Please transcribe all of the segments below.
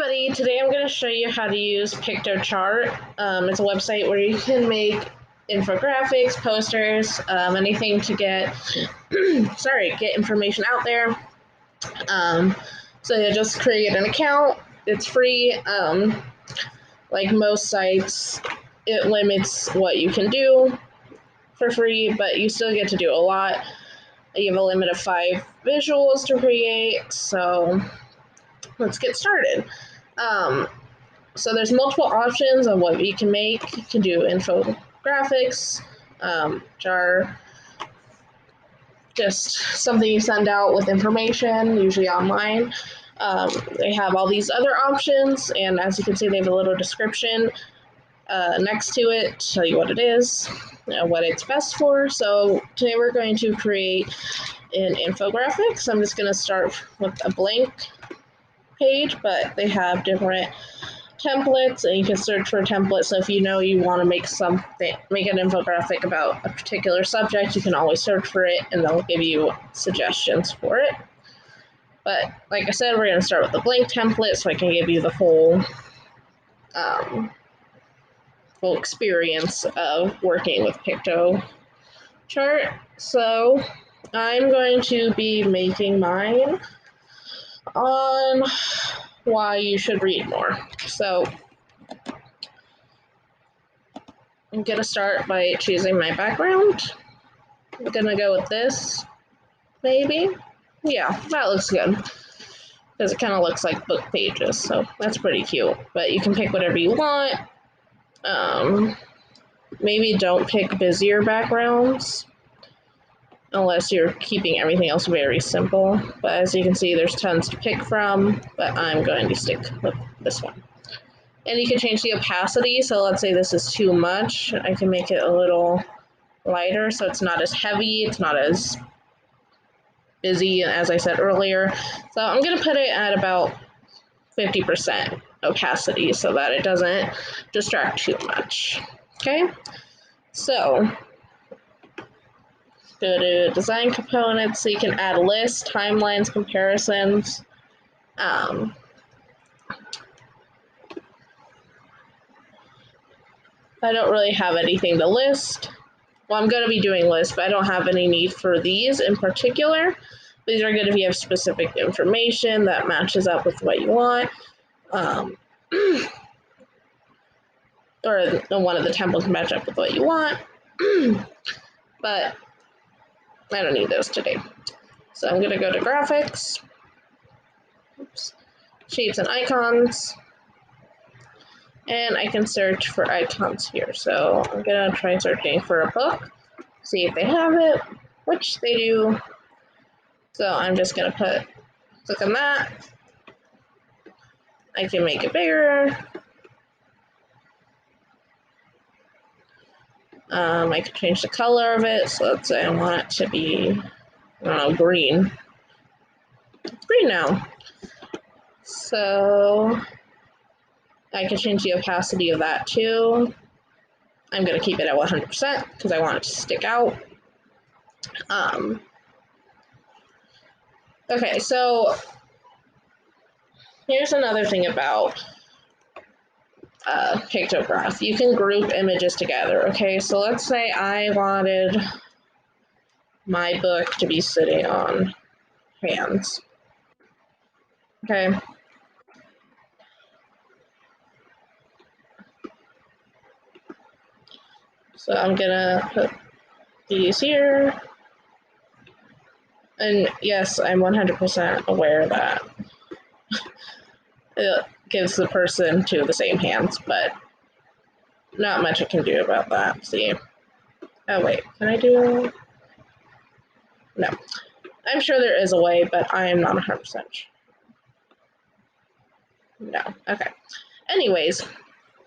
everybody, today I'm going to show you how to use Piktochart. It's a website where you can make infographics, posters, anything to get get information out there. So you just create an account. It's free. Like most sites, it limits what you can do for free, but you still get to do a lot. You have a limit of 5 visuals to create, so let's get started. So there's multiple options on what you can make. You can do infographics, which are just something you send out with information, usually online. They have all these other options, and as you can see, they have a little description next to it to tell you what it is, what it's best for. So today we're going to create an infographic. So I'm just going to start with a blank page, but they have different templates, and you can search for a template. So if you know you want to make an infographic about a particular subject, you can always search for it, and they'll give you suggestions for it. But like I said, we're going to start with the blank template, so I can give you the full experience of working with Piktochart. So I'm going to be making mine on why you should read more. So I'm going to start by choosing my background. I'm going to go with this, maybe. Yeah, that looks good, because it kind of looks like book pages, so that's pretty cute. But you can pick whatever you want. Maybe don't pick busier backgrounds, unless you're keeping everything else very simple. But as you can see, there's tons to pick from, but I'm going to stick with this one. And you can change the opacity, so let's say this is too much. I can make it a little lighter, so it's not as heavy, it's not as busy, as I said earlier. So I'm going to put it at about 50% opacity so that it doesn't distract too much. Okay, so go to design components, so you can add lists, timelines, comparisons. I don't really have anything to list. Well, I'm going to be doing lists, but I don't have any need for these in particular. These are good if you have specific information that matches up with what you want. Or one of the templates match up with what you want. But I don't need those today. So I'm going to go to graphics, shapes and icons, and I can search for icons here. So I'm going to try searching for a book, see if they have it, which they do. So I'm just going to click on that. I can make it bigger. I can change the color of it. So let's say I want it to be, I don't know, green. It's green now. So I can change the opacity of that too. I'm going to keep it at 100% because I want it to stick out. Okay, so here's another thing about Piktochart. You can group images together. Okay, so let's say I wanted my book to be sitting on hands. Okay. So I'm gonna put these here. And yes, I'm 100% aware that it gives the person two of the same hands, but not much I can do about that. See? Oh wait, can I do? No. I'm sure there is a way, but I am not 100% sure. No. Okay. Anyways,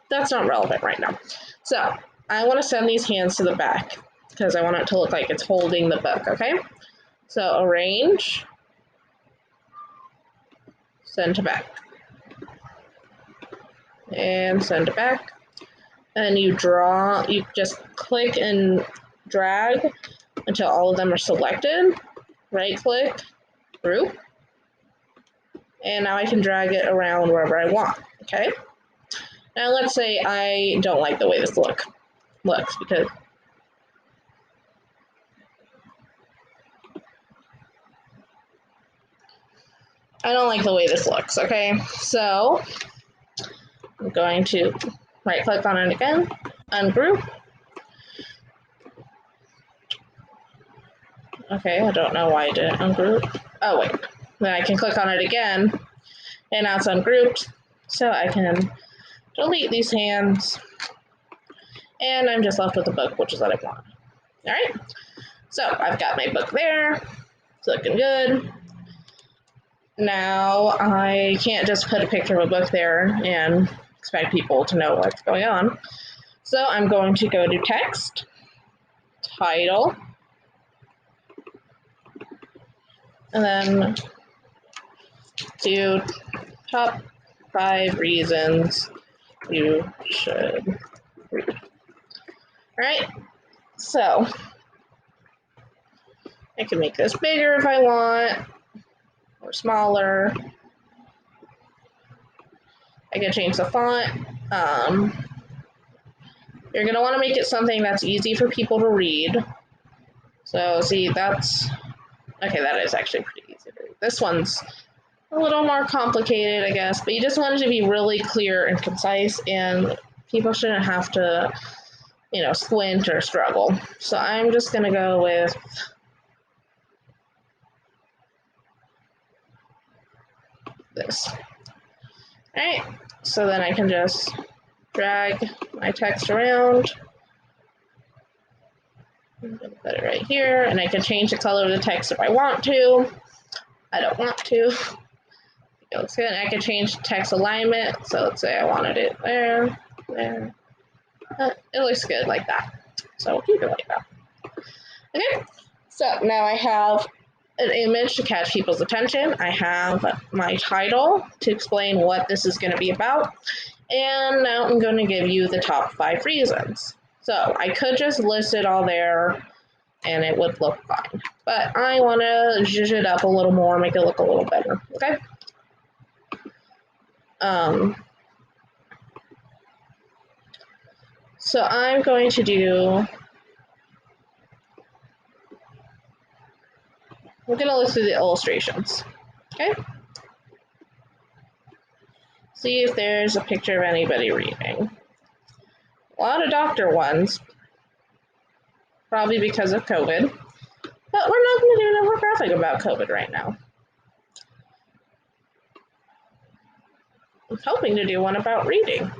that's not relevant right now. So I want to send these hands to the back because I want it to look like it's holding the book, okay? So arrange, send to back, and send to back. And you just click and drag until all of them are selected. Right click, group. And now I can drag it around wherever I want, okay? Now let's say I don't like the way this looks because I don't like the way this looks, okay? So I'm going to right click on it again, ungroup. Okay, I don't know why I didn't ungroup. Oh wait, then I can click on it again, and now it's ungrouped. So I can delete these hands, and I'm just left with the book, which is what I want. All right, so I've got my book there. It's looking good. Now I can't just put a picture of a book there and expect people to know what's going on. So I'm going to go to text, title, and then do top 5 reasons you should read. All right, so I can make this bigger if I want, or smaller. I can change the font. You're gonna want to make it something that's easy for people to read. So see, that's okay. That is actually pretty easy to read. This one's a little more complicated, I guess, but you just want it to be really clear and concise, and people shouldn't have to, squint or struggle. So I'm just gonna go with this. All right, so then I can just drag my text around. I'm gonna put it right here, and I can change the color of the text if I want to. I don't want to. It looks good. I can change text alignment. So let's say I wanted it there, there. It looks good like that. So we'll keep it like that. Okay, so now I have an image to catch people's attention. I have my title to explain what this is going to be about. And now I'm going to give you the top 5 reasons. So I could just list it all there and it would look fine. But I want to zhuzh it up a little more, make it look a little better, okay? So I'm going to we're going to look through the illustrations, okay? See if there's a picture of anybody reading. A lot of doctor ones, probably because of COVID, but we're not going to do an infographic about COVID right now. I'm hoping to do one about reading,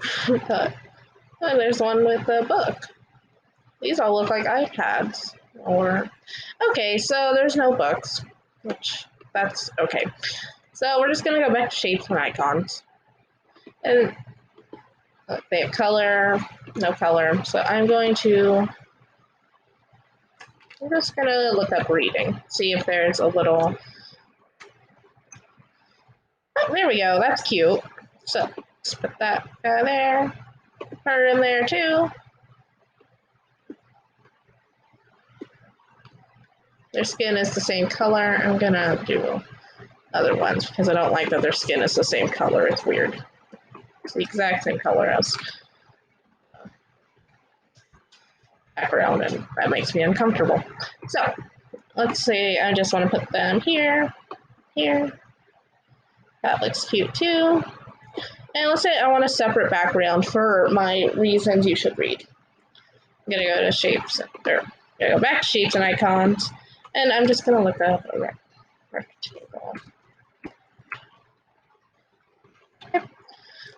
but there's one with a book. These all look like iPads, okay, so there's no books, which that's okay. So we're just going to go back to shapes and icons. And they have color, no color. So I'm just going to look up reading, see if there's a little, oh, there we go, that's cute. So let's put that guy there, her in there too. Their skin is the same color. I'm going to do other ones because I don't like that their skin is the same color. It's weird. It's the exact same color as background, and that makes me uncomfortable. So let's say I just want to put them here, here. That looks cute too. And let's say I want a separate background for my reasons you should read. I'm gonna go to shapes, or go back to shapes and icons, and I'm just gonna look up a rectangle. Okay.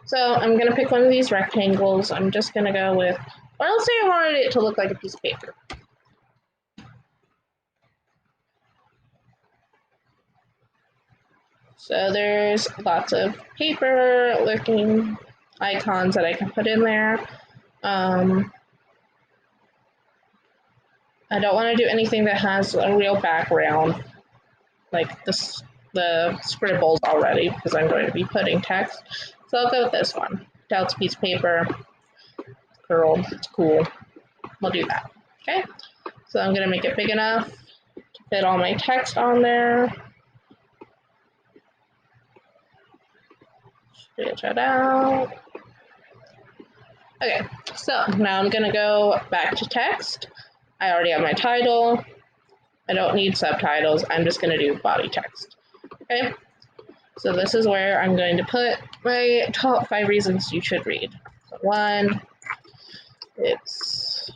So I'm gonna pick one of these rectangles. I'm just gonna go with, or let's say I wanted it to look like a piece of paper. So there's lots of paper looking icons that I can put in there. I don't want to do anything that has a real background, like the scribbles already, because I'm going to be putting text. So I'll go with this one. It's a piece of paper, curled, it's cool. We'll do that, okay? So I'm going to make it big enough to fit all my text on there. Switch it out. Okay, so now I'm gonna go back to text. I already have my title. I don't need subtitles. I'm just gonna do body text. Okay, so this is where I'm going to put my top 5 reasons you should read. So 1, it's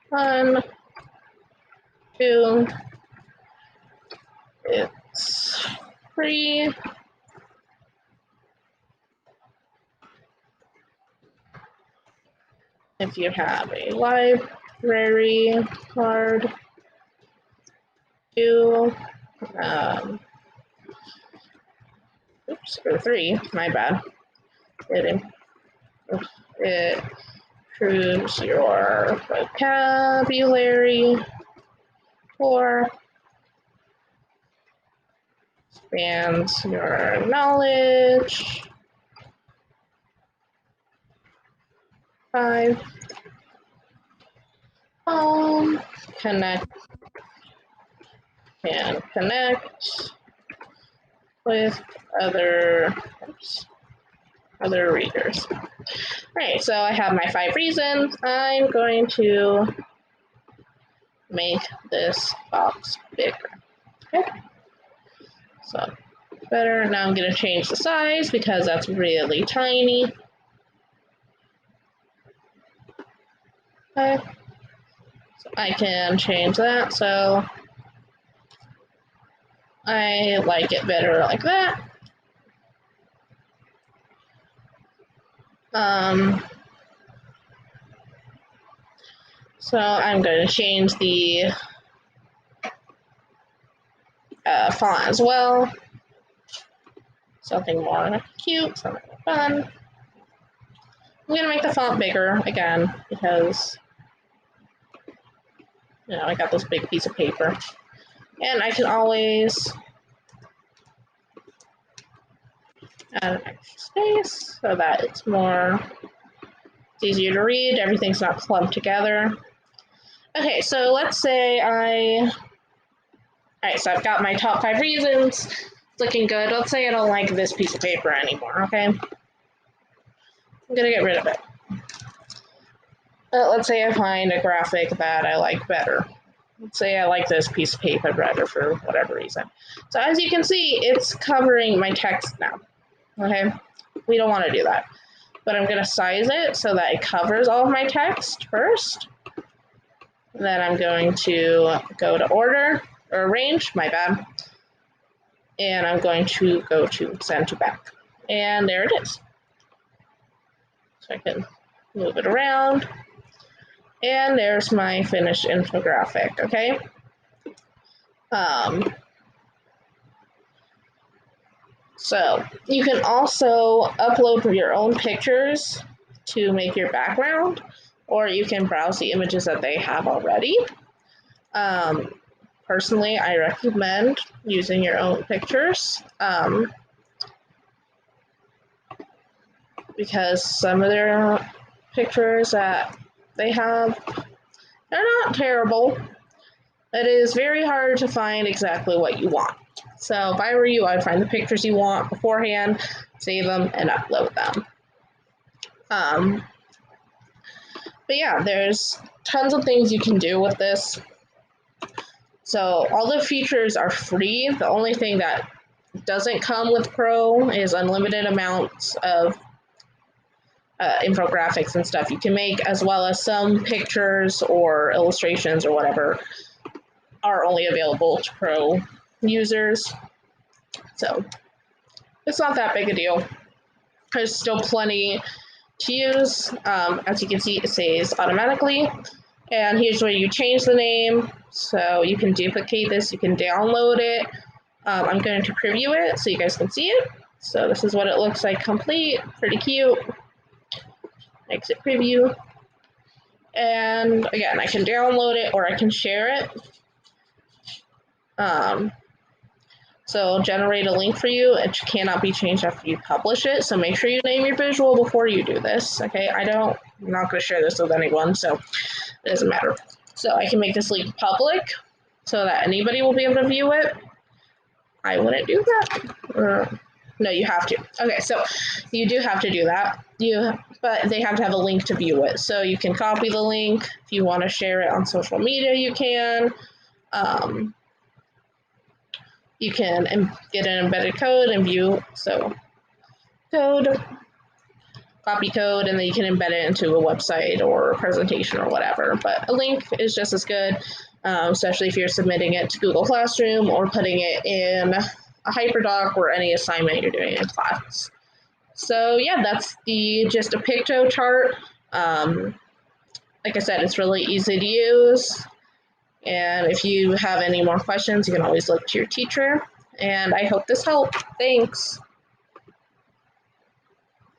fun. 2, it's free. If you have a library card. 2, oops, or 3, my bad. It improves your vocabulary. 4, expands your knowledge. 5, connect with other readers. All right, so I have my 5 reasons. I'm going to make this box bigger. Okay, so better. Now I'm going to change the size because that's really tiny. Okay, so I can change that. So I like it better like that. So I'm going to change the font as well. Something more cute, something more fun. I'm going to make the font bigger again because, you know, I got this big piece of paper. And I can always add an extra space so that it's easier to read. Everything's not clumped together. Okay, so let's say all right, so I've got my top 5 reasons. It's looking good. Let's say I don't like this piece of paper anymore, okay? I'm gonna get rid of it. Let's say I find a graphic that I like better. Let's say I like this piece of paper better for whatever reason. So as you can see, it's covering my text now, okay? We don't want to do that. But I'm going to size it so that it covers all of my text first. And then I'm going to go to order, or arrange, my bad. And I'm going to go to send to back. And there it is. So I can move it around. And there's my finished infographic, okay? So you can also upload your own pictures to make your background, or you can browse the images that they have already. Personally, I recommend using your own pictures because some of their pictures that they have, they're not terrible. It is very hard to find exactly what you want. So if I were you, I'd find the pictures you want beforehand, save them, and upload them. But yeah, there's tons of things you can do with this. So all the features are free. The only thing that doesn't come with Pro is unlimited amounts of infographics and stuff you can make, as well as some pictures or illustrations or whatever are only available to Pro users. So it's not that big a deal. There's still plenty to use. As you can see, it saves automatically. And here's where you change the name. So you can duplicate this, you can download it. I'm going to preview it so you guys can see it. So this is what it looks like complete, pretty cute. Exit preview. And again, I can download it or I can share it. So I'll generate a link for you. It cannot be changed after you publish it. So make sure you name your visual before you do this. Okay, I'm not going to share this with anyone, so it doesn't matter. So I can make this link public so that anybody will be able to view it. I wouldn't do that. No, you have to. Okay, so you do have to do that. But they have to have a link to view it. So you can copy the link. If you want to share it on social media, you can. You can get an embedded code and view. So code, copy code, and then you can embed it into a website or a presentation or whatever. But a link is just as good, especially if you're submitting it to Google Classroom or putting it in a hyperdoc or any assignment you're doing in class. So yeah, that's the just a Piktochart. Like I said, it's really easy to use. And if you have any more questions, you can always look to your teacher. And I hope this helped. Thanks.